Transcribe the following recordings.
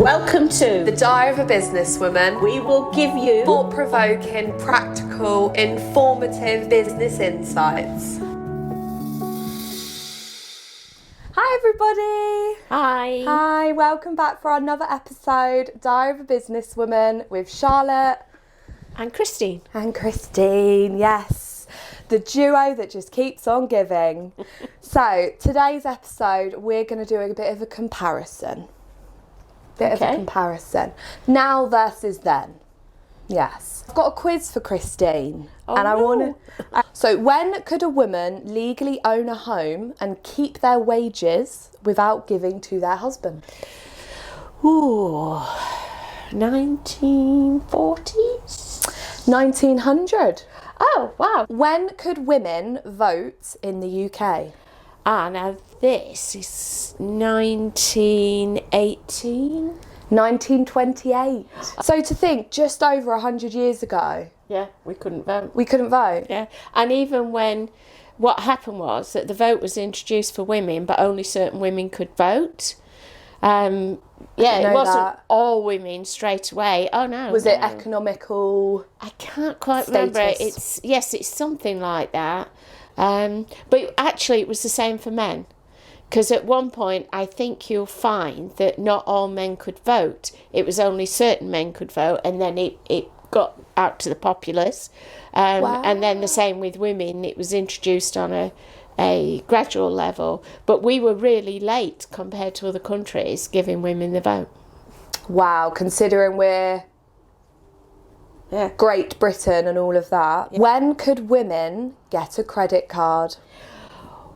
Welcome to The Diary of a Businesswoman. We will give you Thought-provoking, practical, informative business insights. Hi everybody! Hi, welcome back for another episode, Diary of a Businesswoman with Charlotte and Christine. and Christine, yes. The duo that just keeps on giving. So, today's episode, we're going to do a bit of a comparison. Now versus then. Yes. I've got a quiz for Christine. I want to. So, when could a woman legally own a home and keep their wages without giving to their husband? Ooh, 1940s? 1900. Oh, wow. When could women vote in the UK? Now this is 1918. 1928. So to think, just over 100 years ago. Yeah, we couldn't vote. We couldn't vote. Yeah, and even when, what happened was that the vote was introduced for women, but only certain women could vote. It wasn't all women straight away. Oh no. Was it economical? I can't quite remember. It's something like that. But actually, it was the same for men. Because at one point, I think you'll find that not all men could vote. It was only certain men could vote, and then it got out to the populace. And then the same with women. It was introduced on a gradual level. But we were really late compared to other countries giving women the vote. Wow, considering we're Great Britain and all of that. Yeah. When could women get a credit card?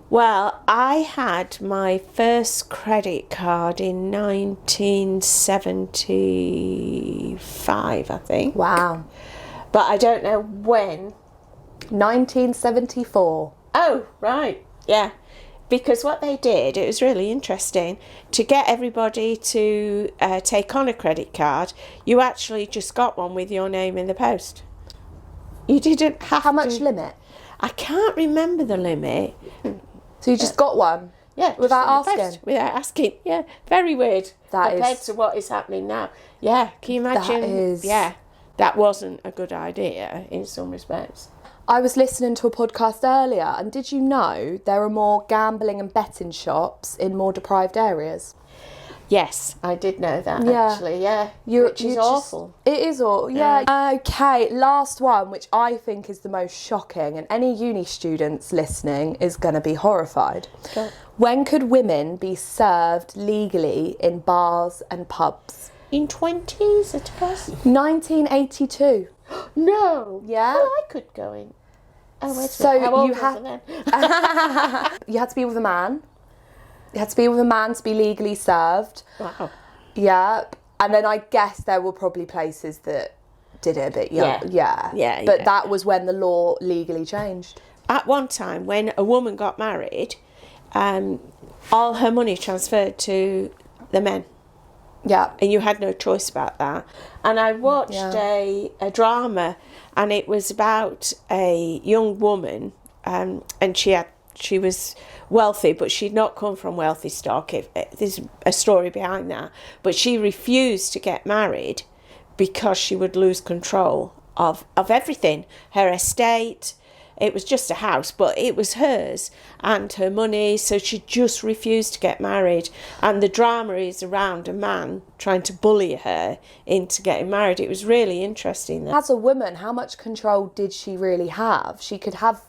Well, I had my first credit card in 1975, I think. Wow. But I don't know when. 1974. Oh, right. Yeah. Because what they did, it was really interesting, to get everybody to take on a credit card, you actually just got one with your name in the post. You didn't have How much limit? I can't remember the limit. So you just got one? Yeah. Without asking? Without asking, yeah. Very weird compared to what is happening now. Yeah, can you imagine? Yeah, that wasn't a good idea in some respects. I was listening to a podcast earlier, and did you know there are more gambling and betting shops in more deprived areas? Yes, I did know that, actually, yeah. Which is awful. It is awful, yeah. Okay, last one, which I think is the most shocking, and any uni students listening is going to be horrified. Okay. When could women be served legally in bars and pubs? In 20s, I suppose? 1982. No. Yeah. Well, I could go in. Oh, wait so a minute. How old you was had I then? You had to be with a man. You had to be with a man to be legally served. Wow. Yeah. And then I guess there were probably places that did it a bit younger. Yeah. But that was when the law legally changed. At one time, when a woman got married, all her money transferred to the men. Yeah. And you had no choice about that. And I watched a drama, and it was about a young woman, and she was wealthy, but she'd not come from wealthy stock. There's a story behind that. But she refused to get married because she would lose control of everything. Her estate, it was just a house, but it was hers, and her money, so she just refused to get married. And the drama is around a man trying to bully her into getting married. It was really interesting. As a woman, how much control did she really have? She could have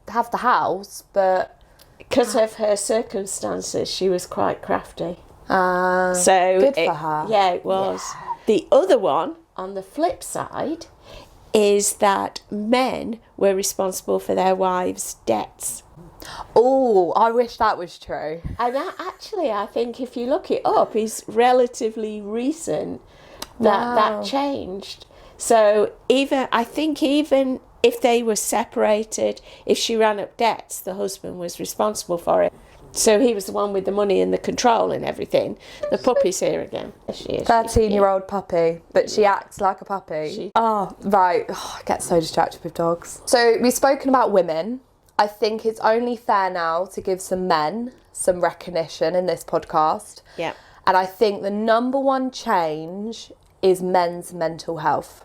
the house, but because of her circumstances, she was quite crafty. So good for her. Yeah, it was. Yeah. The other one, on the flip side, is that men were responsible for their wives' debts. Oh, I wish that was true. And that actually, I think if you look it up, is relatively recent that changed. So even if they were separated, if she ran up debts, the husband was responsible for it. So he was the one with the money and the control and everything. The puppy's here again. She is. 13-year-old puppy, but she acts like a puppy. Right. Oh, I get so distracted with dogs. So we've spoken about women. I think it's only fair now to give some men some recognition in this podcast. Yeah. And I think the number one change is men's mental health.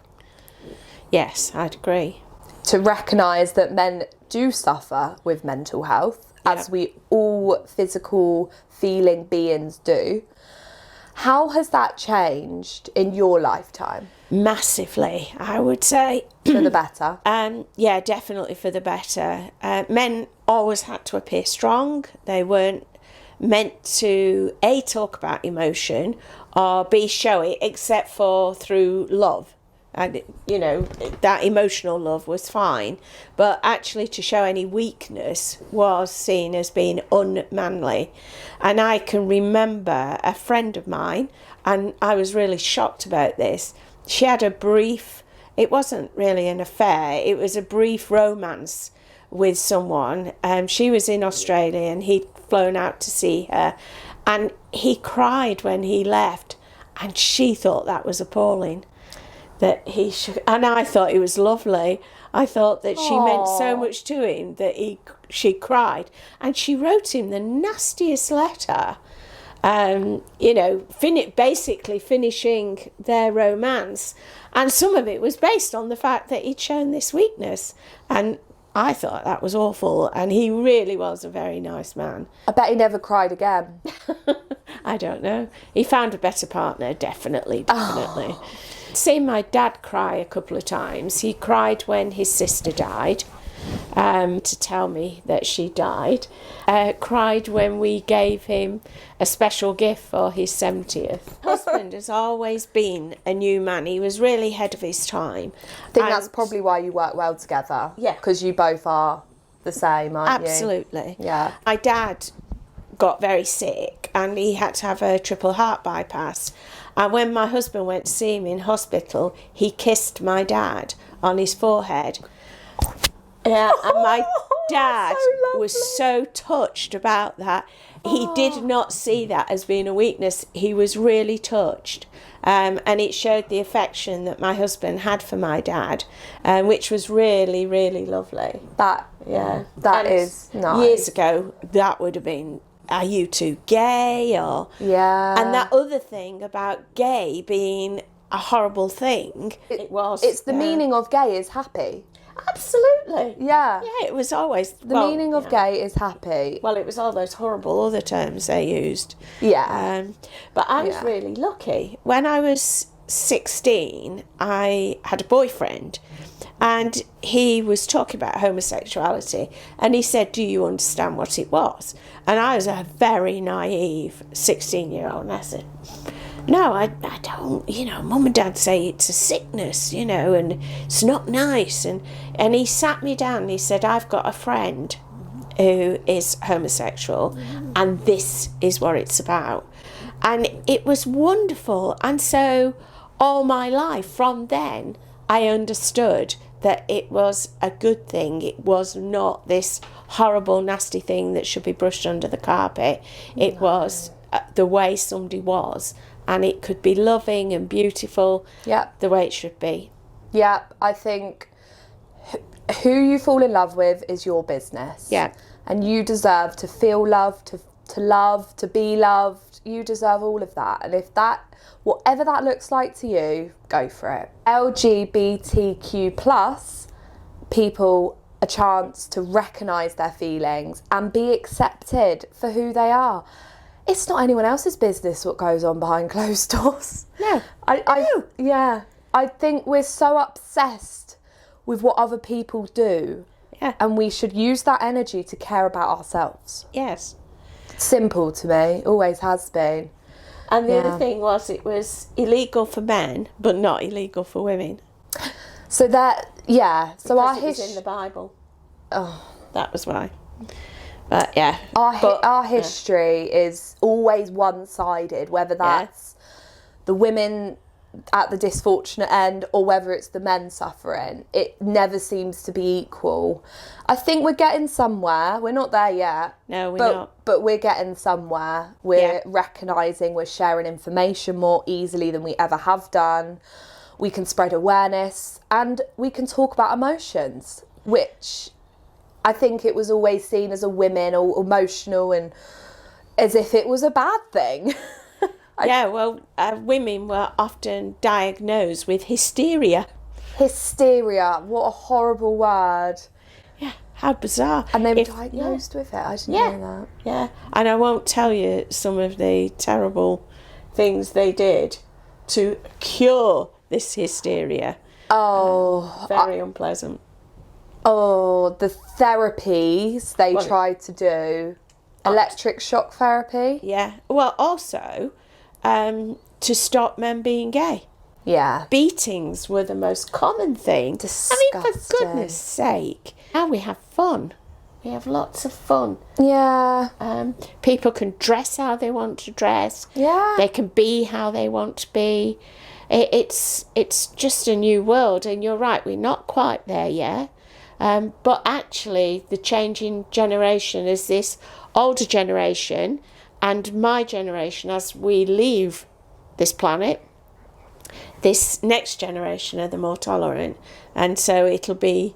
Yes, I'd agree. To recognise that men do suffer with mental health, as we all physical feeling beings do. How has that changed in your lifetime? Massively, I would say. For the better? Yeah, definitely for the better. Men always had to appear strong. They weren't meant to, A, talk about emotion, or B, show it, except for through love. And, you know, that emotional love was fine. But actually to show any weakness was seen as being unmanly. And I can remember a friend of mine, and I was really shocked about this. She had a brief, it wasn't really an affair, it was a brief romance with someone. She was in Australia and he'd flown out to see her. And he cried when he left. And she thought that was appalling. That he should, and I thought it was lovely. I thought that she meant so much to him that she cried, and she wrote him the nastiest letter. You know, basically finishing their romance, and some of it was based on the fact that he'd shown this weakness, and I thought that was awful. And he really was a very nice man. I bet he never cried again. I don't know. He found a better partner, definitely. Seen my dad cry a couple of times. He cried when his sister died, to tell me that she died. Cried when we gave him a special gift for his 70th. Husband has always been a new man. He was really ahead of his time. I think that's probably why you work well together. Yeah. Because you both are the same, aren't you? Absolutely. Yeah. My dad got very sick and he had to have a triple heart bypass. And when my husband went to see him in hospital, he kissed my dad on his forehead. Yeah, and my dad was so touched about that. He did not see that as being a weakness. He was really touched. And it showed the affection that my husband had for my dad, which was really, really lovely. That is nice. Years ago, that would have been, are you two gay? Or and that other thing about gay being a horrible thing, it's the meaning of gay is happy. Absolutely. Yeah. Yeah, it was always the meaning of gay is happy. Well, it was all those horrible other terms they used. Yeah. But I was really lucky. When I was 16, I had a boyfriend, and he was talking about homosexuality, and he said, "Do you understand what it was?" And I was a very naive 16-year-old, and I said, "No, I don't, Mum and Dad say it's a sickness, and it's not nice." And he sat me down and he said, "I've got a friend who is homosexual, and this is what it's about." And it was wonderful. And so all my life from then, I understood that it was a good thing. It was not this horrible, nasty thing that should be brushed under the carpet. It was the way somebody was. And it could be loving and beautiful, the way it should be. Yeah, I think who you fall in love with is your business. Yeah. And you deserve to feel loved, to love, to be loved. You deserve all of that. And if whatever that looks like to you, go for it. LGBTQ+ people a chance to recognise their feelings and be accepted for who they are. It's not anyone else's business what goes on behind closed doors. No. I think we're so obsessed with what other people do. Yeah. And we should use that energy to care about ourselves. Yes. Simple to me, always has been. And the other thing was, it was illegal for men, but not illegal for women. So that, so because it was in the Bible. Oh. That was why. But yeah. Our history is always one-sided, whether that's the women at the dysfortunate end or whether it's the men suffering. It never seems to be equal. I think we're getting somewhere. We're not there yet. No, we're not. But we're getting somewhere. We're recognising, we're sharing information more easily than we ever have done. We can spread awareness and we can talk about emotions, which I think it was always seen as a women or emotional and as if it was a bad thing. Yeah, well, women were often diagnosed with hysteria. Hysteria, what a horrible word. Yeah, how bizarre. And they were diagnosed with it. I didn't know that. Yeah, and I won't tell you some of the terrible things they did to cure this hysteria. Oh. Very unpleasant. Oh, the therapies they tried to do. Electric shock therapy. Yeah. Well, also, to stop men being gay. Yeah. Beatings were the most common thing. Disgusting. I mean, for goodness sake. Now we have fun. We have lots of fun. Yeah. People can dress how they want to dress. Yeah. They can be how they want to be. It's just a new world, and you're right, we're not quite there yet. But actually, the changing generation is this older generation, and my generation, as we leave this planet, this next generation are the more tolerant, and so it'll be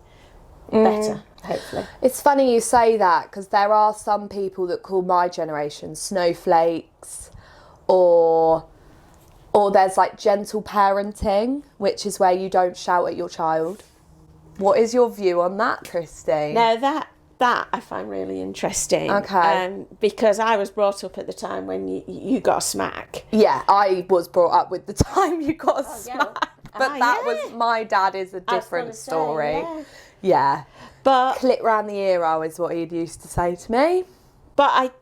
better, hopefully. It's funny you say that, because there are some people that call my generation snowflakes, or there's like gentle parenting, which is where you don't shout at your child. What is your view on that, Christine? Now that I find really interesting. Okay. Because I was brought up at the time when you got a smack. Yeah, I was brought up with the time you got a smack. But that was, my dad is a different story. Yeah. But clip round the ear is what he'd used to say to me. But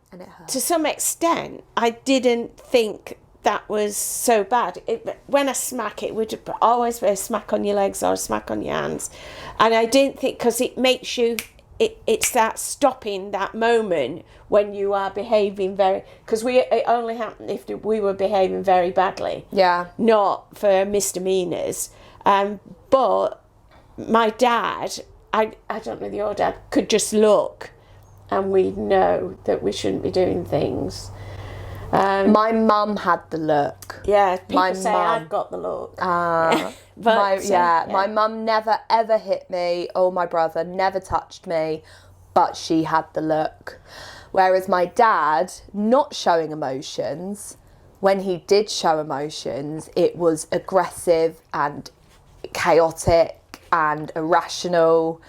to some extent, I didn't think that was so bad. When I smack, it would always be a smack on your legs or a smack on your hands. And I didn't think, because it makes you, it's that stopping that moment when you are behaving because it only happened if we were behaving very badly. Yeah. Not for misdemeanours. But my dad, I don't know, your dad could just look and we'd know that we shouldn't be doing things. My mum had the look. Yeah, people say I've got the look. But my mum never ever hit me, or my brother never touched me, but she had the look. Whereas my dad, not showing emotions, when he did show emotions, it was aggressive and chaotic and irrational.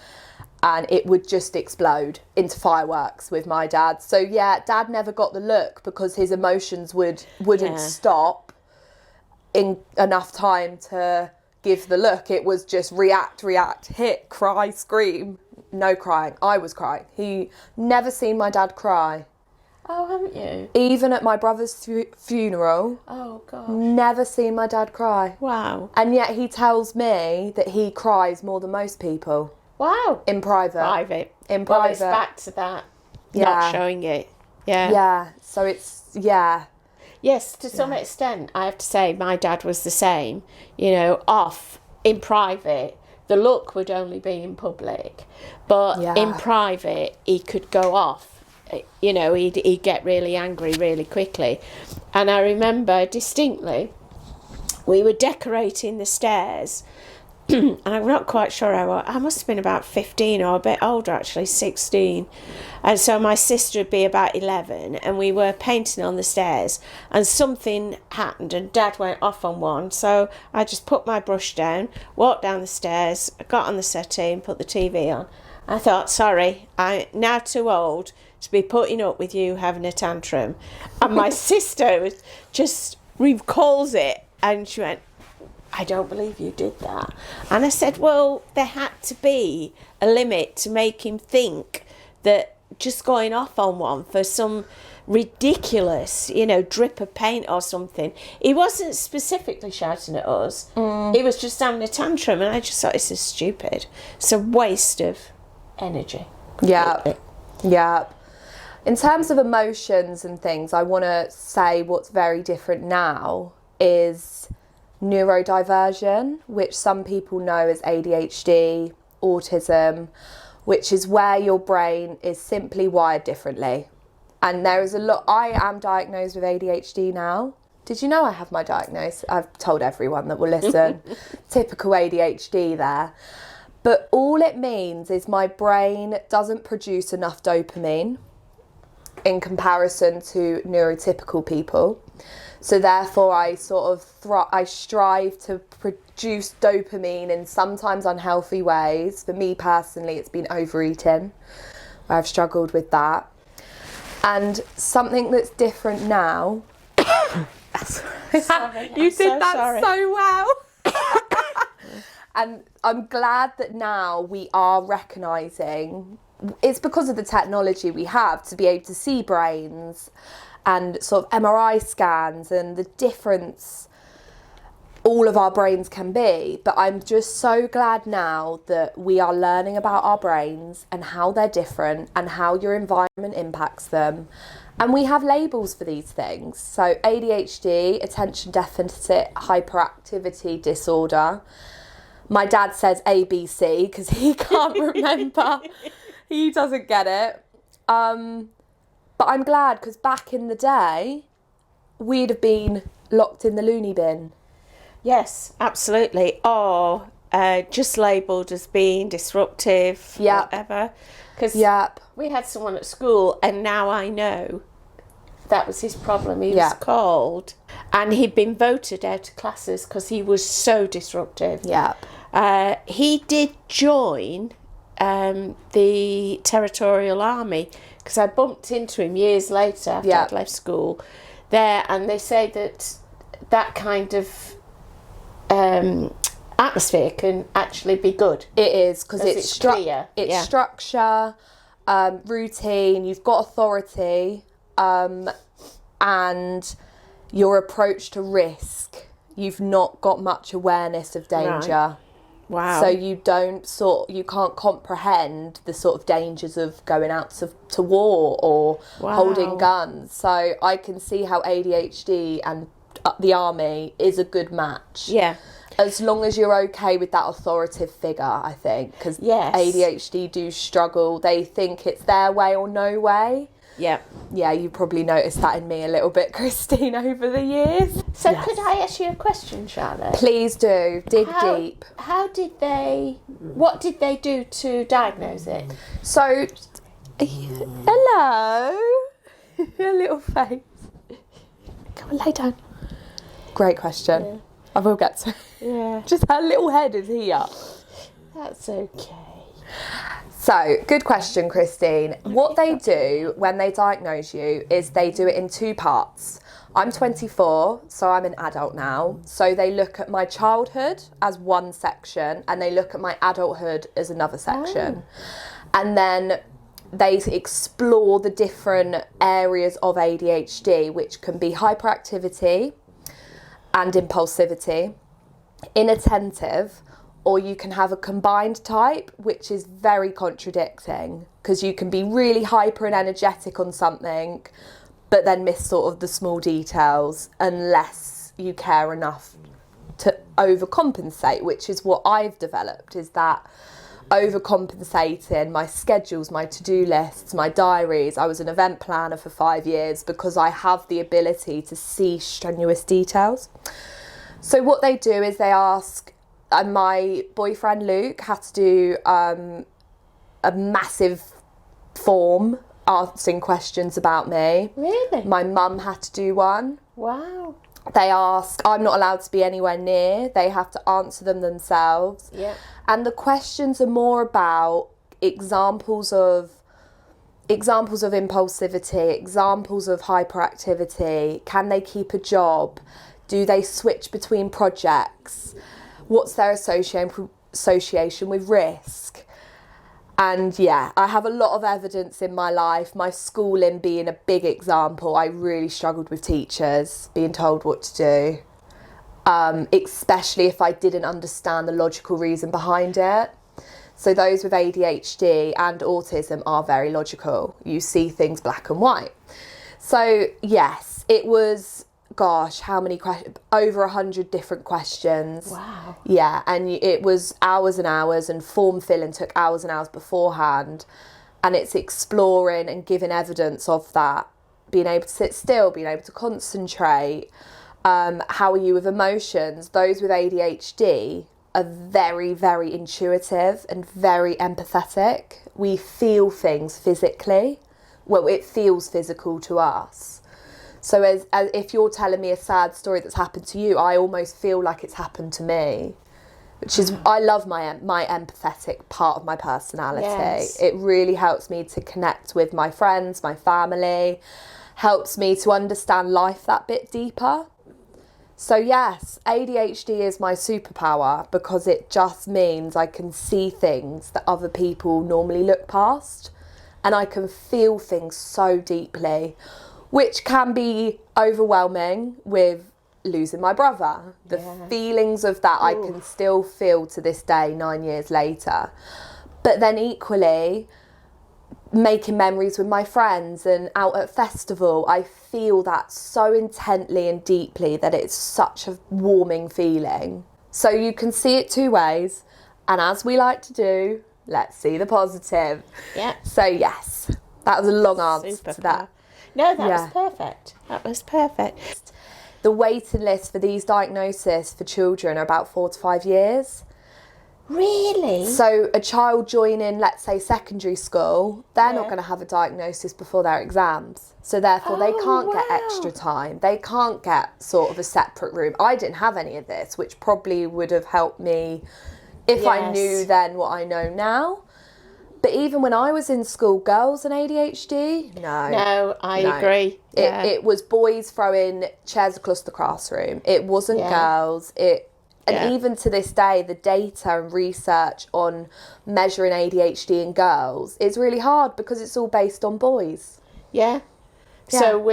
And it would just explode into fireworks with my dad. So yeah, Dad never got the look because his emotions wouldn't stop in enough time to give the look. It was just react, hit, cry, scream. No crying. I was crying. He never seen my dad cry. Oh, haven't you? Even at my brother's funeral. Oh, God. Never seen my dad cry. Wow. And yet he tells me that he cries more than most people. Wow. In private. In private. Well, it's back to that. Not showing it. Yeah. Yeah. So it's, Yes, to some extent, I have to say my dad was the same. You know, off in private, the look would only be in public. But in private, he could go off. You know, he'd get really angry really quickly. And I remember distinctly, we were decorating the stairs. And I'm not quite sure I must have been about 15 or a bit older, actually, 16. And so my sister would be about 11, and we were painting on the stairs, and something happened, and Dad went off on one. So I just put my brush down, walked down the stairs, got on the settee and put the TV on. I thought, sorry, I'm now too old to be putting up with you having a tantrum. And my sister just recalls it, and she went, I don't believe you did that. And I said, well, there had to be a limit to make him think that just going off on one for some ridiculous, drip of paint or something. He wasn't specifically shouting at us. He was just having a tantrum, and I just thought, this is stupid. It's a waste of energy. Yeah. Yeah. In terms of emotions and things, I want to say what's very different now is neurodiversion, which some people know as ADHD, autism, which is where your brain is simply wired differently. And there is a lot. I am diagnosed with ADHD now. Did you know I have my diagnosis? I've told everyone that will listen. Typical ADHD there. But all it means is my brain doesn't produce enough dopamine in comparison to neurotypical people. So therefore I sort of I strive to produce dopamine in sometimes unhealthy ways. For me personally, it's been overeating. I've struggled with that. And something that's different now. Sorry, you did that sorry. so well. And I'm glad that now we are recognising, it's because of the technology we have to be able to see brains and sort of MRI scans and the difference all of our brains can be. But I'm just so glad now that we are learning about our brains and how they're different and how your environment impacts them. And we have labels for these things. So ADHD, attention deficit hyperactivity disorder. My dad says ABC because he can't remember. He doesn't get it. But I'm glad because back in the day, we'd have been locked in the loony bin. Yes, absolutely. Or just labelled as being disruptive, whatever. Because we had someone at school, and now I know that was his problem. He was called, and he'd been voted out of classes because he was so disruptive. He did join the Territorial Army because I bumped into him years later after I'd left school there, and they say that kind of atmosphere can actually be good. It is because it's clear. It's structure, routine. You've got authority, and your approach to risk. You've not got much awareness of danger. Right. Wow. So you can't comprehend the sort of dangers of going out to war or holding guns. So I can see how ADHD and the army is a good match. Yeah. As long as you're okay with that authoritative figure, I think. Because ADHD do struggle. They think it's their way or no way. Yeah. Yeah, you probably noticed that in me a little bit, Christine, over the years. So could I ask you a question, Charlotte? Please do. Dig deep. What did they do to diagnose it? So, hello. Your little face. Go on, lay down. Great question. Yeah. I will get to it. Yeah. Just her little head is here. That's okay. So, good question, Christine. What they do when they diagnose you is they do it in two parts. I'm 24, so I'm an adult now. So they look at my childhood as one section and they look at my adulthood as another section. And then they explore the different areas of ADHD, which can be hyperactivity and impulsivity, inattentive, or you can have a combined type, which is very contradicting because you can be really hyper and energetic on something, but then miss sort of the small details unless you care enough to overcompensate, which is what I've developed, is that overcompensating my schedules, my to-do lists, my diaries. I was an event planner for 5 years because I have the ability to see strenuous details. So what they do is they ask, and my boyfriend Luke had to do a massive form asking questions about me. Really? My mum had to do one. Wow. They ask, I'm not allowed to be anywhere near. They have to answer them themselves. Yeah. And the questions are more about examples of impulsivity, examples of hyperactivity. Can they keep a job? Do they switch between projects? What's their association with risk? And yeah, I have a lot of evidence in my life, my schooling being a big example. I really struggled with teachers, being told what to do, especially if I didn't understand the logical reason behind it. So those with ADHD and autism are very logical. You see things black and white. So yes, it was, gosh, how many questions? Over 100 different questions. Wow. Yeah, and it was hours and hours, and form filling took hours and hours beforehand. And it's exploring and giving evidence of that, being able to sit still, being able to concentrate. How are you with emotions? Those with ADHD are very, very intuitive and very empathetic. We feel things physically. Well, it feels physical to us. So as if you're telling me a sad story that's happened to you, I almost feel like it's happened to me, which is, I love my empathetic part of my personality. Yes. It really helps me to connect with my friends, my family, helps me to understand life that bit deeper. So yes, ADHD is my superpower because it just means I can see things that other people normally look past, and I can feel things so deeply, which can be overwhelming with losing my brother. The feelings of that I can still feel to this day, 9 years later. But then equally, making memories with my friends and out at festival, I feel that so intently and deeply that it's such a warming feeling. So you can see it two ways, and as we like to do, let's see the positive. Yeah. So yes, that was a long answer to that. No, that was perfect. That was perfect. The waiting list for these diagnoses for children are about 4 to 5 years. Really? So a child joining, let's say, secondary school, they're not going to have a diagnosis before their exams. So therefore they can't get extra time. They can't get sort of a separate room. I didn't have any of this, which probably would have helped me if I knew then what I know now. But even when I was in school, girls and ADHD, no, I agree. It was boys throwing chairs across the classroom. It wasn't girls. And even to this day, the data and research on measuring ADHD in girls is really hard because it's all based on boys. Yeah. So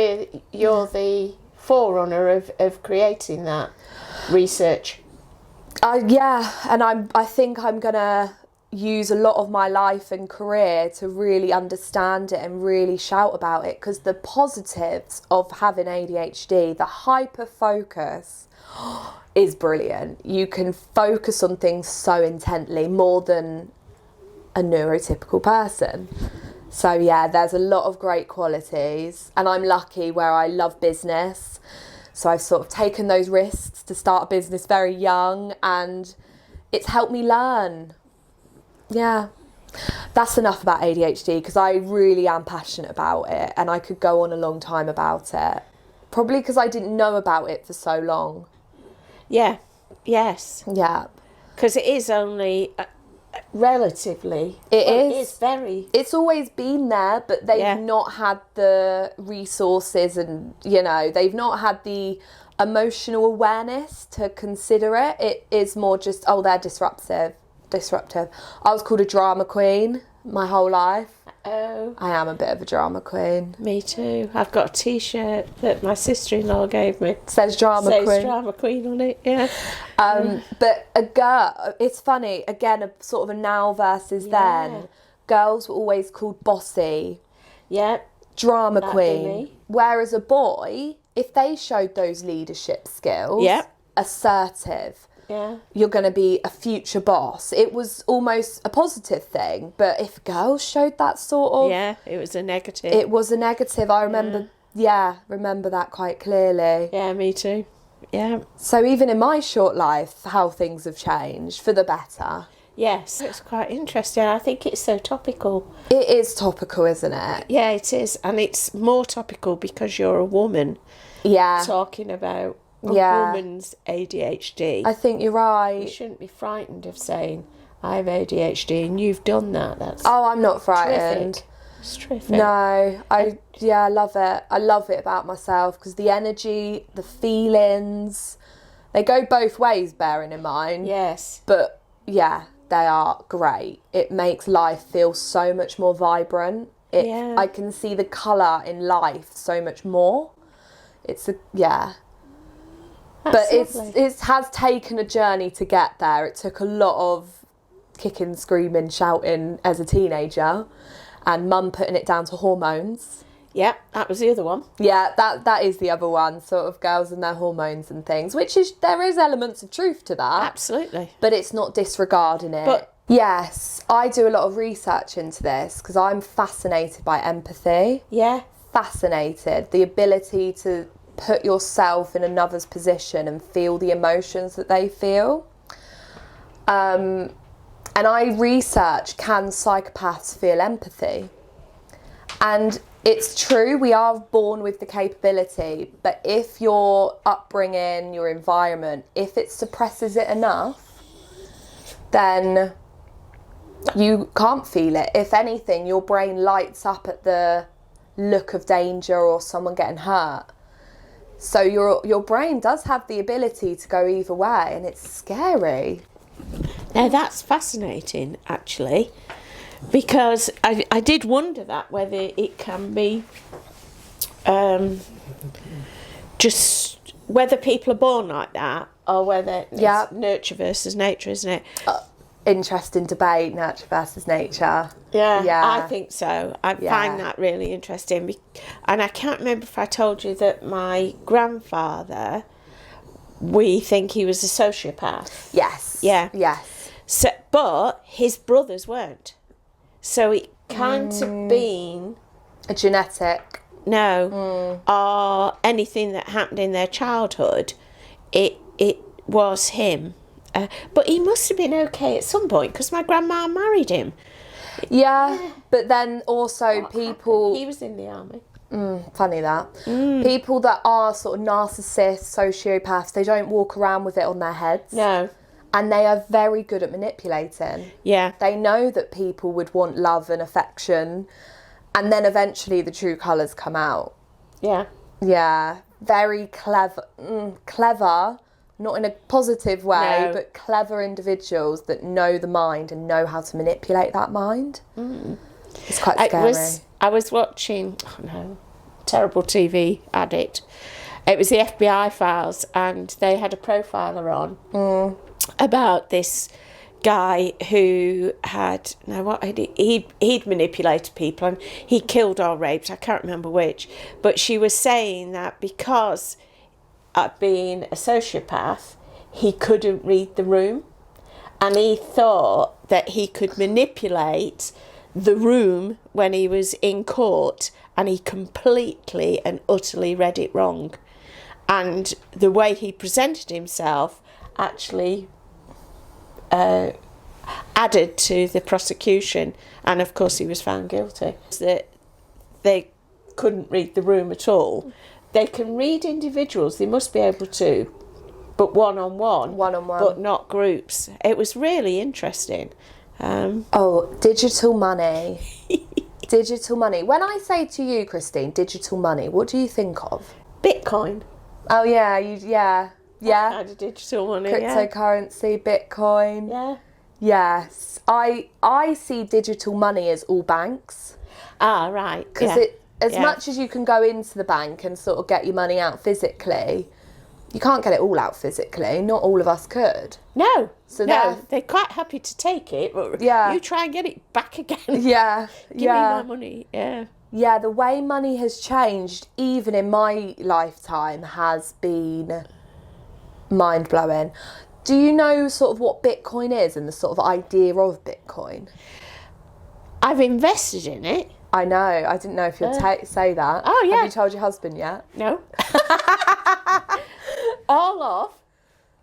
you're the forerunner of creating that research. And I think I'm going to use a lot of my life and career to really understand it and really shout about it, because the positives of having ADHD, the hyper focus, is brilliant. You can focus on things so intently, more than a neurotypical person. So yeah, there's a lot of great qualities, and I'm lucky where I love business. So I've sort of taken those risks to start a business very young, and it's helped me learn. Yeah. That's enough about ADHD, because I really am passionate about it, and I could go on a long time about it. Probably because I didn't know about it for so long. Yeah. Yes. Yeah. Because it is only relatively. It is. It is very. It's always been there, but they've not had the resources, and, you know, they've not had the emotional awareness to consider it. It is more just, oh, they're disruptive. I was called a drama queen my whole life. Oh. I am a bit of a drama queen. Me too. I've got a T-shirt that my sister-in-law gave me. Says drama queen. Says drama queen on it, yeah. But a girl, it's funny, again, a sort of a now versus then. Girls were always called bossy. Yeah. Drama That'd queen. be me. Whereas a boy, if they showed those leadership skills, assertive, you're going to be a future boss. It was almost a positive thing. But if girls showed that sort of... Yeah, it was a negative. It was a negative. I remember, remember that quite clearly. Yeah, me too. Yeah. So even in my short life, how things have changed for the better. Yes, it's quite interesting. I think it's so topical. It is topical, isn't it? Yeah, it is. And it's more topical because you're a woman. Yeah. Talking about a woman's ADHD. I think you're right. You shouldn't be frightened of saying, I have ADHD, and you've done that. That's I'm not frightened. terrific. It's terrific. No, I love it. I love it about myself, because the energy, the feelings, they go both ways, bearing in mind. Yes. But yeah, they are great. It makes life feel so much more vibrant. I can see the colour in life so much more. But it has taken a journey to get there. It took a lot of kicking, screaming, shouting as a teenager, and mum putting it down to hormones. Yeah, that was the other one. Yeah, that is the other one, sort of girls and their hormones and things, there is elements of truth to that. Absolutely. But it's not disregarding it. But yes, I do a lot of research into this because I'm fascinated by empathy. Yeah. Fascinated. The ability to put yourself in another's position and feel the emotions that they feel. And I research, can psychopaths feel empathy? And It's true, we are born with the capability, but if your upbringing, your environment, if it suppresses it enough, then you can't feel it. If anything, your brain lights up at the look of danger or someone getting hurt. So your brain does have the ability to go either way, and it's scary. Now that's fascinating, actually. Because I did wonder that, whether it can be just whether people are born like that, or whether it's nurture versus nature, isn't it? Interesting debate, nurture versus nature. Yeah, I think so. I find that really interesting. And I can't remember if I told you that my grandfather, we think he was a sociopath. Yes. Yeah. Yes. So, but his brothers weren't. So it can't have been a genetic. No. Or anything that happened in their childhood. It was him. But he must have been okay at some point, because my grandma married him. Yeah, but then also people... He was in the army. Funny that. People that are sort of narcissists, sociopaths, they don't walk around with it on their heads. No. And they are very good at manipulating. Yeah. They know that people would want love and affection, and then eventually the true colours come out. Yeah. Yeah. Very clever. Clever, not in a positive way, but clever individuals that know the mind and know how to manipulate that mind. It's quite scary. I was watching, terrible TV addict. It was the FBI files, and they had a profiler on about this guy who had he'd manipulated people, and he killed or raped, I can't remember which, but she was saying that because being a sociopath, he couldn't read the room, and he thought that he could manipulate the room when he was in court, and he completely and utterly read it wrong, and the way he presented himself actually added to the prosecution, and of course he was found guilty. That they couldn't read the room at all. They can read individuals, they must be able to, but one-on-one, but not groups. It was really interesting. Digital money. Digital money. When I say to you, Christine, digital money, what do you think of? Bitcoin. Oh yeah, yeah. Kind of digital money, cryptocurrency, Bitcoin. Yeah. Yes. I see digital money as all banks. Ah, right. Because much as you can go into the bank and sort of get your money out physically, you can't get it all out physically. Not all of us could. No. They're quite happy to take it, but you try and get it back again. Yeah. Give me my money. Yeah. Yeah, the way money has changed, even in my lifetime, has been mind-blowing. Do you know sort of what Bitcoin is and the sort of idea of Bitcoin? I've invested in it. I know. I didn't know if you'd say that. Oh, yeah. Have you told your husband yet? No. All of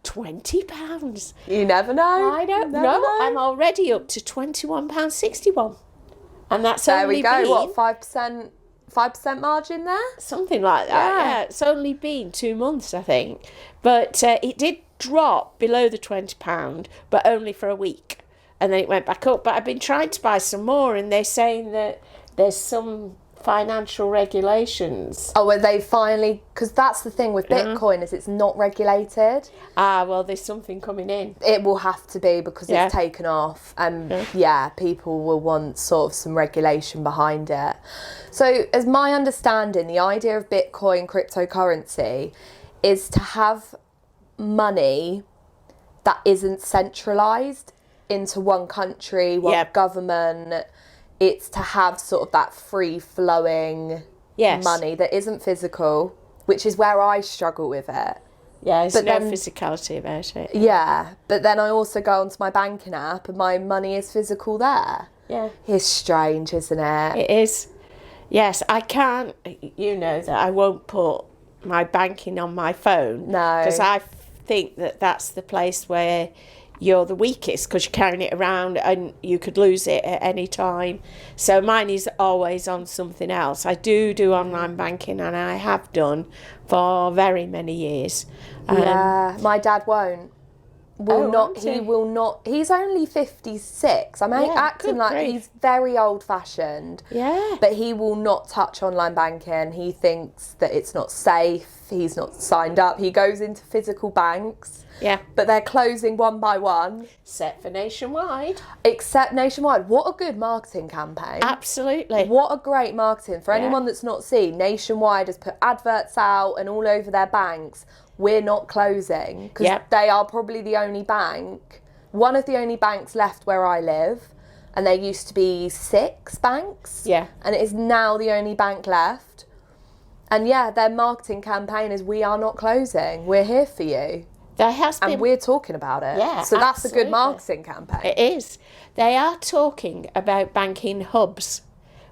£20. You never know. I don't know. I'm already up to £21.61. And that's there only we go. been... What, 5% margin there? Something like that, yeah. It's only been 2 months, I think. But it did drop below the £20, but only for a week. And then it went back up. But I've been trying to buy some more, and they're saying that there's some financial regulations. Oh, well, they finally... Because that's the thing with Bitcoin, is it's not regulated. Ah, well, there's something coming in. It will have to be, because it's taken off. And, people will want sort of some regulation behind it. So, as my understanding, the idea of Bitcoin cryptocurrency is to have money that isn't centralised into one country, one government. It's to have sort of that free-flowing money that isn't physical, which is where I struggle with it. Yeah, there's no physicality about it. Yeah, but then I also go onto my banking app and my money is physical there. Yeah. It's strange, isn't it? It is. Yes, I can't, you know that I won't put my banking on my phone. No. Because I think that that's the place where you're the weakest because you're carrying it around and you could lose it at any time. So mine is always on something else. I do online banking, and I have done for very many years. Yeah, my dad won't. He will not. He's only 56. I'm acting like he's very old-fashioned. Yeah. But he will not touch online banking. He thinks that it's not safe. He's not signed up. He goes into physical banks. Yeah. But they're closing one by one. Except for Nationwide. Except Nationwide. What a good marketing campaign. Absolutely. What a great marketing. For anyone that's not seen, Nationwide has put adverts out and all over their banks. We're not closing, because they are probably the only bank, one of the only banks left where I live, and there used to be 6 banks, and it is now the only bank left. And their marketing campaign is, we are not closing, we're here for you. There has been, and we're talking about it. Yeah, so that's a good marketing campaign. It is. They are talking about banking hubs,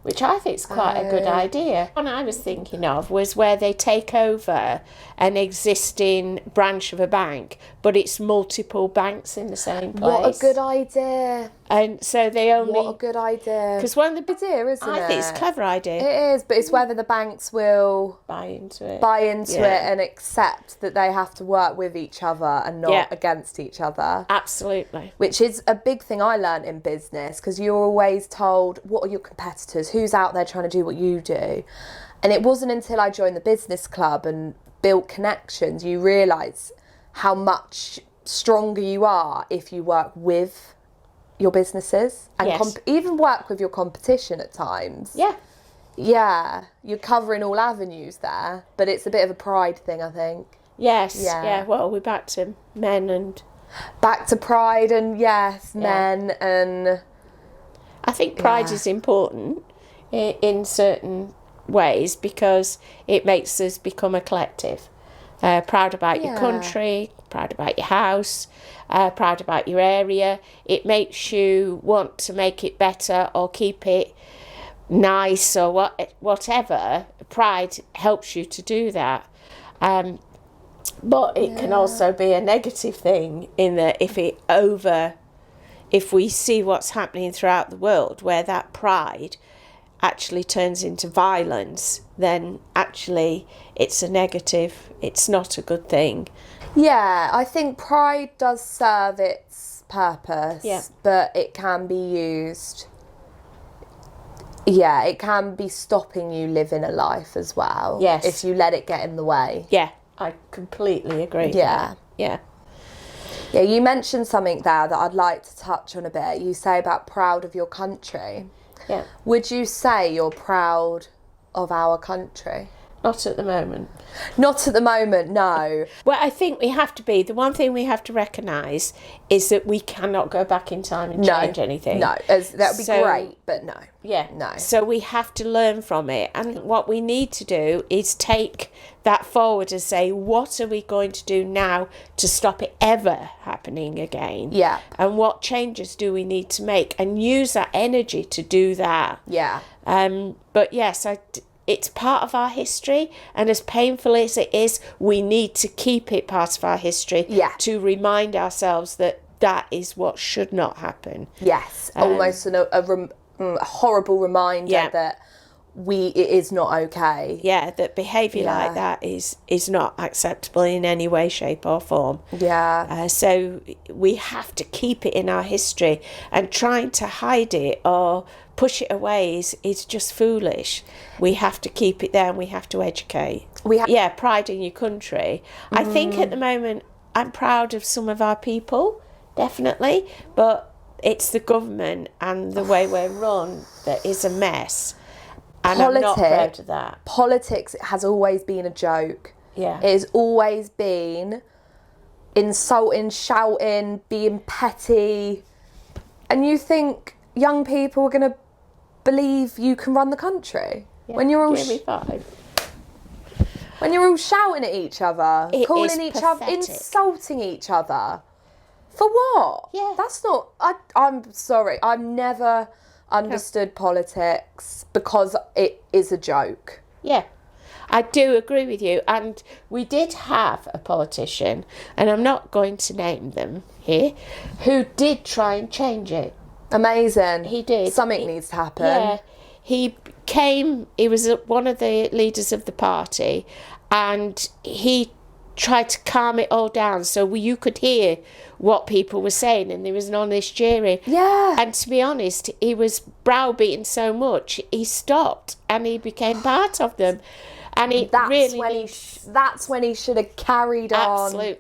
which I think is quite a good idea. One I was thinking of was where they take over an existing branch of a bank, but it's multiple banks in the same place. What a good idea. And so they only... What a good idea. Because one of the... idea, isn't it? I think it's a clever idea. It is, but it's whether the banks will... buy into it and accept that they have to work with each other and not against each other. Absolutely. Which is a big thing I learned in business, because you're always told, what are your competitors? Who's out there trying to do what you do? And it wasn't until I joined the business club and built connections, you realise how much stronger you are if you work with your businesses and even work with your competition at times. Yeah, you're covering all avenues there, but it's a bit of a pride thing, I think. Yes, yeah. Well, we're back to men and... Back to pride and, men and... I think pride is important in certain ways, because it makes us become a collective. Proud about your country, proud about your house, proud about your area. It makes you want to make it better or keep it nice or whatever. Pride helps you to do that. But it can also be a negative thing, in that if we see what's happening throughout the world, where that pride actually turns into violence, then actually it's a negative. It's not a good thing. Yeah, I think pride does serve its purpose, but it can be used... Yeah, it can be stopping you living a life as well. Yes. If you let it get in the way. Yeah, I completely agree. Yeah. Yeah. Yeah, you mentioned something there that I'd like to touch on a bit. You say about proud of your country. Yeah. Would you say you're proud of our country? Not at the moment. Not at the moment, no. Well, I think we have to be. The one thing we have to recognise is that we cannot go back in time and change anything. No, that would be great, but no. Yeah. No. So we have to learn from it. And what we need to do is take that forward and say, what are we going to do now to stop it ever happening again? Yeah. And what changes do we need to make? And use that energy to do that. Yeah. But yes, it's part of our history, and as painful as it is, we need to keep it part of our history to remind ourselves that that is what should not happen. Yes, almost a horrible reminder that it is not okay. Yeah, that behaviour like that is not acceptable in any way, shape or form. Yeah. So we have to keep it in our history, and trying to hide it or push it away is just foolish. We have to keep it there, and we have to educate. Pride in your country. I think at the moment I'm proud of some of our people, definitely, but it's the government and the way we're run that is a mess. And I'm not proud of that. Politics has always been a joke. Yeah. It has always been insulting, shouting, being petty. And you think young people are going to believe you can run the country? Yeah. When you're all Give me 5. when you're all shouting at each other, calling each other, pathetic. insulting each other. For what? Yeah. That's not... I'm sorry. I've never understood politics, because it is a joke. Yeah. I do agree with you. And we did have a politician, and I'm not going to name them here, who did try and change it. Amazing. He did. Something needs to happen. Yeah. He was one of the leaders of the party, and he tried to calm it all down so you could hear what people were saying, and there was an honest jeering. Yeah. And to be honest, he was browbeaten so much, he stopped and he became part of them. And that's when he should have carried on. Absolutely.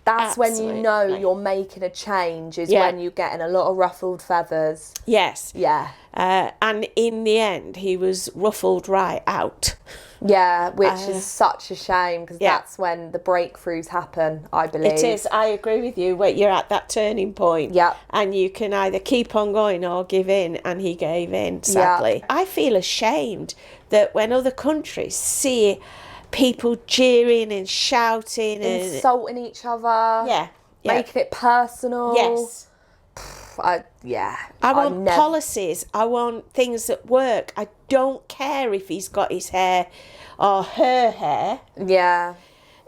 That's when you know you're making a change, is when you're getting a lot of ruffled feathers. Yes. Yeah. And in the end, he was ruffled right out. Yeah, which is such a shame, because that's when the breakthroughs happen, I believe. It is. I agree with you. Where you're at that turning point. Yeah. And you can either keep on going or give in, and he gave in, sadly. Yep. I feel ashamed that when other countries see people jeering and shouting and insulting each other. Making it personal. Yes. I want policies. I want things that work. I don't care if he's got his hair or her hair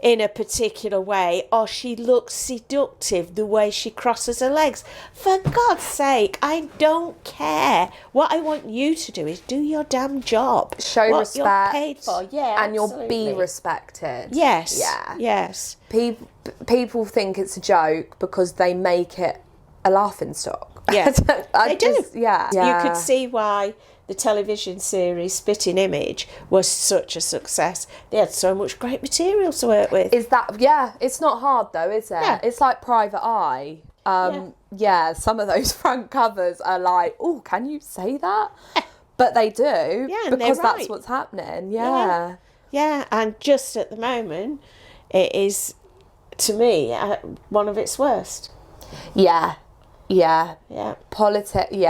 in a particular way, or she looks seductive the way she crosses her legs. For God's sake, I don't care. What I want you to do is do your damn job. Show what respect. You're paid for. Yeah, and you'll be respected. Yes. Yeah. Yes. People think it's a joke because they make it a laughing stock. Yeah, they do. Yeah. You could see why the television series Spitting Image was such a success. They had so much great material to work with. It's not hard though, is it? Yeah. It's like Private Eye. Some of those front covers are like, oh, can you say that? But they do, because that's what's happening. Yeah, and just at the moment, it is, to me, one of its worst. Yeah. Politics.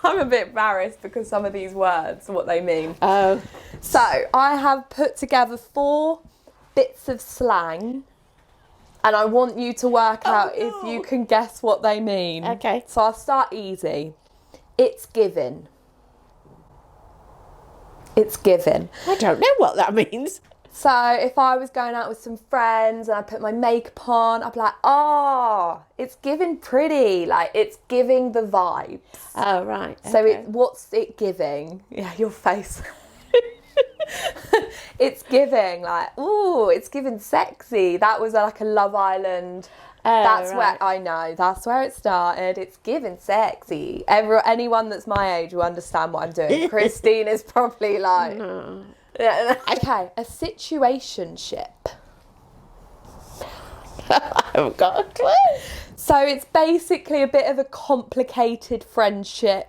I'm a bit embarrassed because some of these words, what they mean. Oh. So I have put together 4 bits of slang, and I want you to work out if you can guess what they mean. Okay. So I'll start easy. It's giving. It's giving. I don't know what that means. So if I was going out with some friends and I put my makeup on, I'd be like, oh, it's giving pretty. Like, it's giving the vibes. Oh, right. Okay. So what's it giving? Yeah, your face. It's giving, like, ooh, it's giving sexy. That was like a Love Island. That's where it started. It's giving sexy. Anyone that's my age will understand what I'm doing. Christine is probably like... No. Okay, a situationship. I haven't got a clue. So it's basically a bit of a complicated friendship.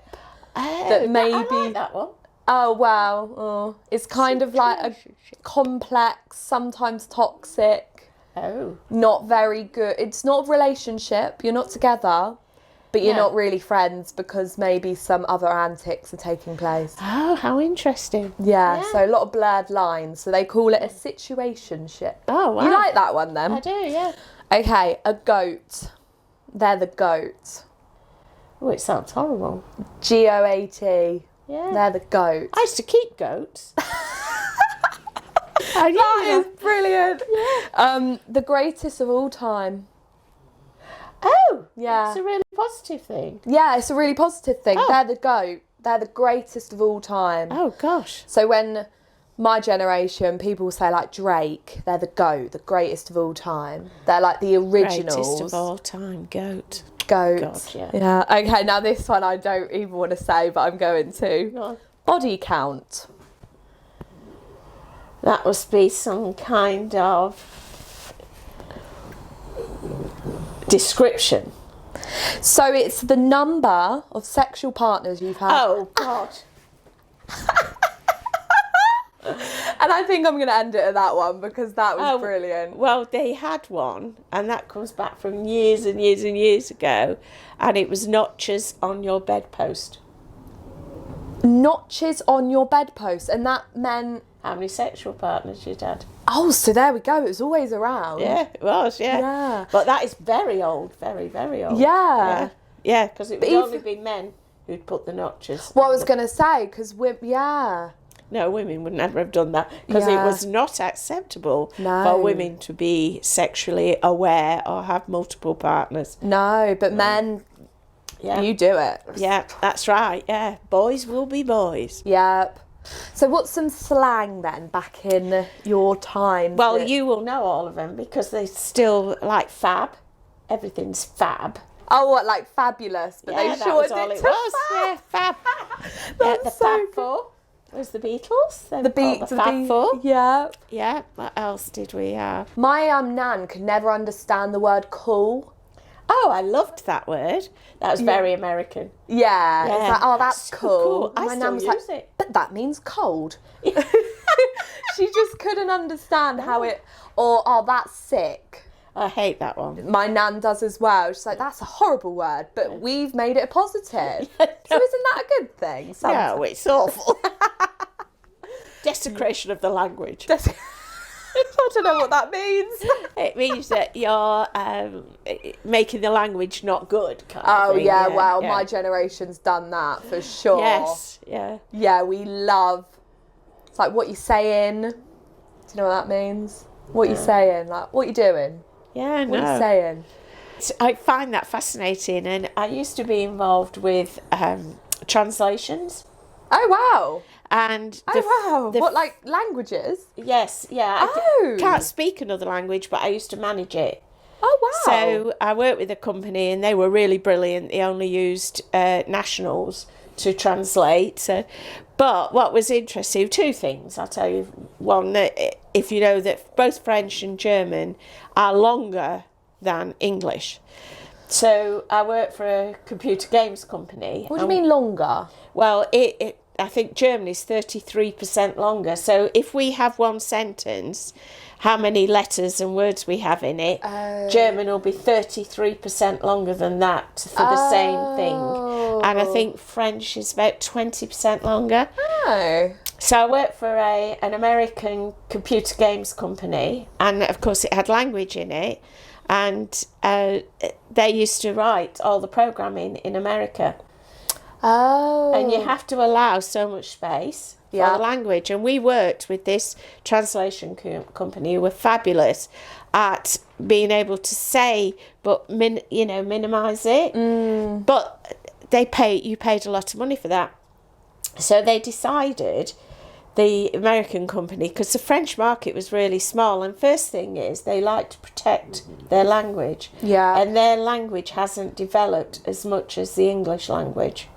I like that one. Oh, wow. It's kind of like a complex, sometimes toxic. Oh. Not very good. It's not a relationship. You're not together. But you're not really friends because maybe some other antics are taking place. Oh, how interesting. Yeah, so a lot of blurred lines. So they call it a situationship. Oh, wow. You like that one then? I do, yeah. Okay, a goat. They're the goat. Oh, it sounds horrible. GOAT. Yeah. They're the goat. I used to keep goats. That is brilliant. Yeah. The greatest of all time. Oh, yeah. It's a really positive thing. Yeah, it's a really positive thing. Oh. They're the GOAT. They're the greatest of all time. Oh, gosh. So when my generation, people say like Drake, they're the GOAT, the greatest of all time. They're like the originals. Greatest of all time, goat. GOAT. God, yeah. Yeah. Okay, now this one I don't even want to say, but I'm going to. Go on. Body count. That must be some kind of description. So it's the number of sexual partners you've had. Oh, God. And I think I'm going to end it at that one because that was brilliant. Well, they had one, and that comes back from years and years and years ago, and it was notches on your bedpost. Notches on your bedpost, and that meant... How many sexual partners you'd had. Oh, so there we go. It was always around. Yeah, it was, yeah. But that is very old, very, very old. Yeah. Yeah, because it would only be men who'd put the notches. Well, I was going to say, because No, women would never have done that because it was not acceptable for women to be sexually aware or have multiple partners. No, but men, you do it. Yeah, that's right. Yeah, boys will be boys. Yep. So what's some slang then back in your time? Well, you will know all of them because they still like fab. Everything's fab. Oh, what, like fabulous? But they shortened it to fab. Yeah, fab. That's the so Fab good. Four was the Beatles. The Fab Four. Yeah. Yeah. What else did we have? My nan could never understand the word cool. Oh, I loved that word. That was very American. Yeah. It's like, oh, that's so cool. I My still nan was use like, it. but that means cold. She just couldn't understand how it, or, oh, that's sick. I hate that one. My nan does as well. She's like, that's a horrible word, but we've made it a positive. So isn't that a good thing? Sometimes? No, it's awful. Desecration of the language. I don't know what that means. It means that you're making the language not good. Kind of thing. Yeah, well, my generation's done that for sure. Yes, yeah. Yeah, we love. It's like, what you saying? Do you know what that means? What you saying? Like, what you doing? Yeah, What you saying? I find that fascinating, and I used to be involved with translations. Oh wow! And What, like languages? Yes, yeah. I can't speak another language, but I used to manage it. Oh wow! So I worked with a company, and they were really brilliant. They only used nationals to translate. So, but what was interesting, two things I'll tell you. One, that if you know that both French and German are longer than English. So I worked for a computer games company. What do you mean longer? Well, I think Germany's 33% longer. So if we have one sentence, how many letters and words we have in it, German will be 33% longer than that for the same thing. And I think French is about 20% longer. Oh. So I worked for an American computer games company, and of course it had language in it, and they used to write all the programming in America. Oh. And you have to allow so much space for the language. And we worked with this translation company who were fabulous at being able to say, but minimise it. But you paid a lot of money for that. So they decided, the American company, because the French market was really small, and first thing is they like to protect their language. Yeah. And their language hasn't developed as much as the English language.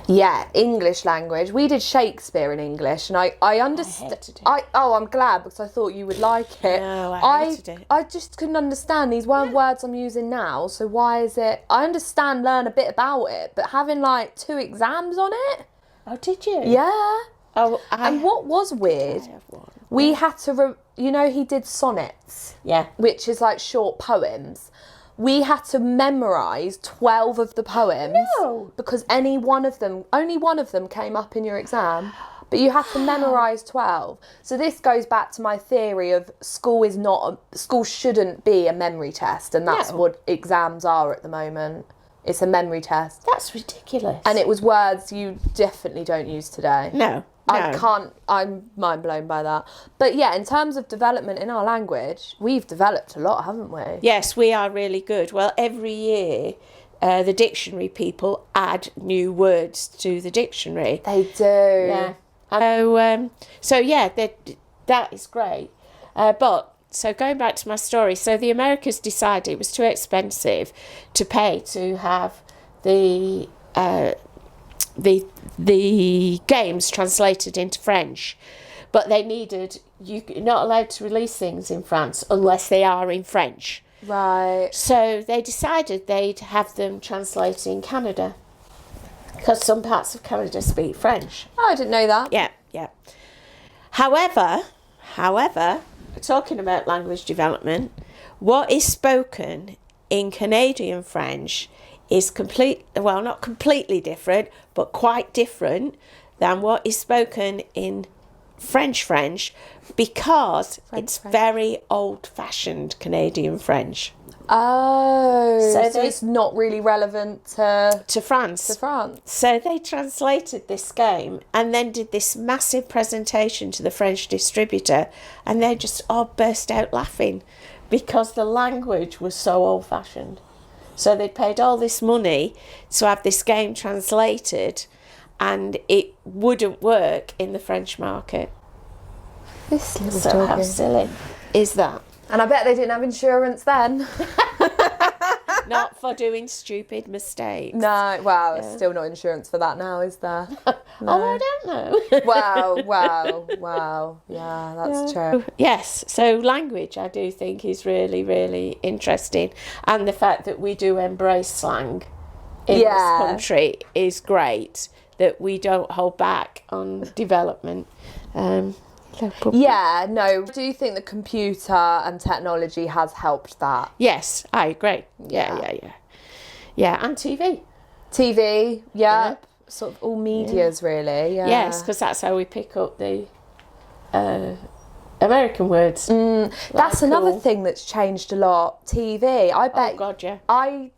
Yeah, English language. We did Shakespeare in English, and I understand. I'm glad, because I thought you would like it. No, I hated it. I just couldn't understand. These weren't words I'm using now, so why is it? I understand, learn a bit about it, but having like 2 exams on it. Oh, did you? Yeah. Oh, and what was weird? I have one. We had to, he did sonnets. Yeah. Which is like short poems. We had to memorise 12 of the poems. No. Because only one of them came up in your exam. But you had to memorise 12. So this goes back to my theory of school shouldn't be a memory test. And that's what exams are at the moment. It's a memory test. That's ridiculous. And it was words you definitely don't use today. No. I'm mind blown by that. But yeah, in terms of development in our language, we've developed a lot, haven't we? Yes, we are really good. Well, every year the dictionary people add new words to the dictionary. They do. Yeah. So that is great. So going back to my story, so the Americans decided it was too expensive to pay to have the games translated into French, but you're not allowed to release things in France unless they are in French. Right. So they decided they'd have them translated in Canada, because some parts of Canada speak French. Oh, I didn't know that. Yeah. However, talking about language development, what is spoken in Canadian French is not completely different, but quite different than what is spoken in French, because it's very old-fashioned Canadian French. Oh, so it's not really relevant to France. To France. So they translated this game and then did this massive presentation to the French distributor, and they just all burst out laughing because the language was so old-fashioned. So they paid all this money to have this game translated, and it wouldn't work in the French market. This little So doggy. how silly is that? And I bet they didn't have insurance then. Not for doing stupid mistakes. No, well, it's still not insurance for that now, is there? No. Oh, I don't know. Wow. Yeah, that's true. Yes, so language I do think is really, really interesting. And the fact that we do embrace slang in this country is great, that we don't hold back on development. Yeah, no, I do think the computer and technology has helped that. Yes, I agree. Yeah, and TV. TV, sort of all medias really. Yeah. Yes, because that's how we pick up the American words. That's another thing that's changed a lot. TV, I bet. Oh God, yeah. I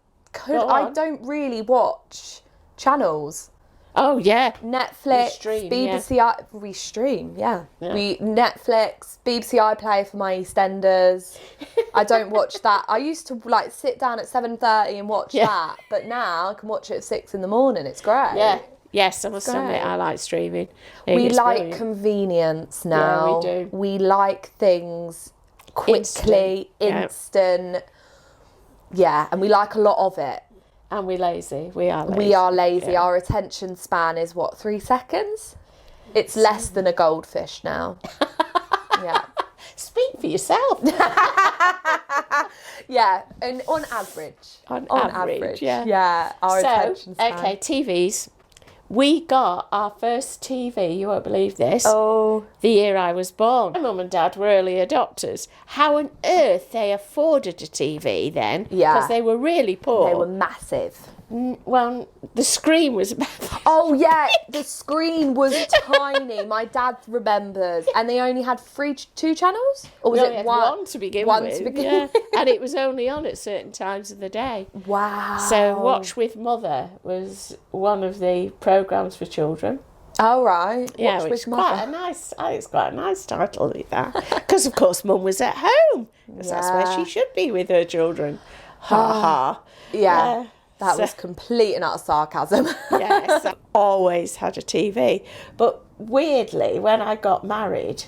don't really watch channels. Oh yeah. Netflix, BBC, we stream, Netflix, BBC iPlayer for my EastEnders. I don't watch that. I used to like sit down at 7:30 and watch that, but now I can watch it at 6 in the morning. It's great. Yeah. Yes, I must admit I like streaming. We like convenience now. Yeah, we do. We like things quickly, instant. Yeah, and we like a lot of it. And we're lazy. We are lazy. We are lazy. Our attention span is what, 3 seconds? It's less than a goldfish now. Yeah. Speak for yourself. Yeah, and on average. On average, yeah. Yeah, our attention span. Okay, TVs. We got our first TV, you won't believe this, the year I was born. My mum and dad were early adopters. How on earth they afforded a TV then? Yeah. Because they were really poor. They were massive. Well, the screen was about... Oh, yeah, the screen was tiny. My dad remembers. And they only had 2 channels? Or was it one to begin with? And it was only on at certain times of the day. Wow. So Watch with Mother was one of the programmes for children. Oh, right. Yeah, Watch which is with Mother. I think it's quite a nice title like that. Because, of course, Mum was at home. Because that's where she should be with her children. Ha ha. Yeah. That was complete and utter sarcasm. Yes, I always had a TV. But weirdly, when I got married,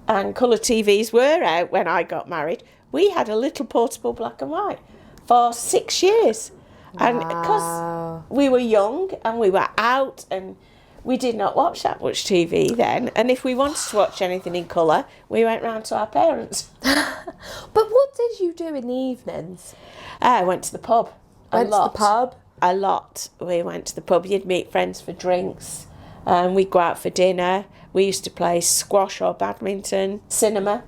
and colour TVs were out when I got married, we had a little portable black and white for 6 years. And because we were young and we were out and we did not watch that much TV then. And if we wanted to watch anything in colour, we went round to our parents. But what did you do in the evenings? I went to the pub. Went to the pub? A lot. We went to the pub. You'd meet friends for drinks. We'd go out for dinner. We used to play squash or badminton. Cinema,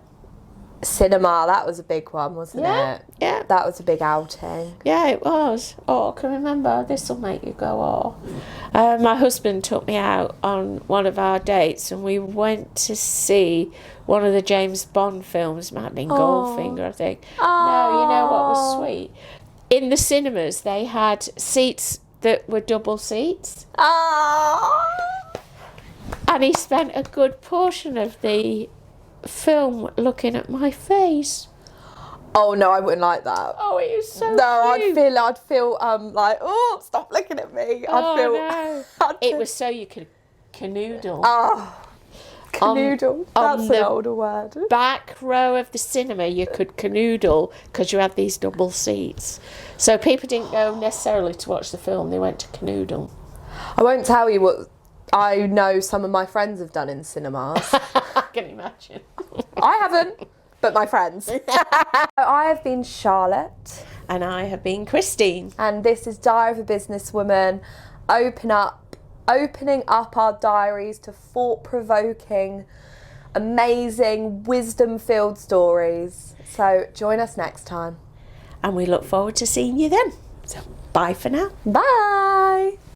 that was a big one, wasn't it? Yeah. That was a big outing. Yeah, it was. Oh, I can remember. This will make you go, oh. My husband took me out on one of our dates and we went to see one of the James Bond films. Might have been Goldfinger, I think. No, you know what was sweet? In the cinemas, they had seats that were double seats. And he spent a good portion of the film looking at my face. Oh, no, I wouldn't like that. Oh, it was so No, cute. I'd feel like, oh, stop looking at me. No. It was so you could canoodle. Canoodle. That's an older word. Back row of the cinema, you could canoodle because you had these double seats. So people didn't go necessarily to watch the film; they went to canoodle. I won't tell you what I know some of my friends have done in cinemas. I can imagine. I haven't, but my friends. I have been Charlotte. And I have been Christine. And this is Diary of a Businesswoman, opening up our diaries to thought-provoking, amazing, wisdom-filled stories. So join us next time. And we look forward to seeing you then. So bye for now. Bye.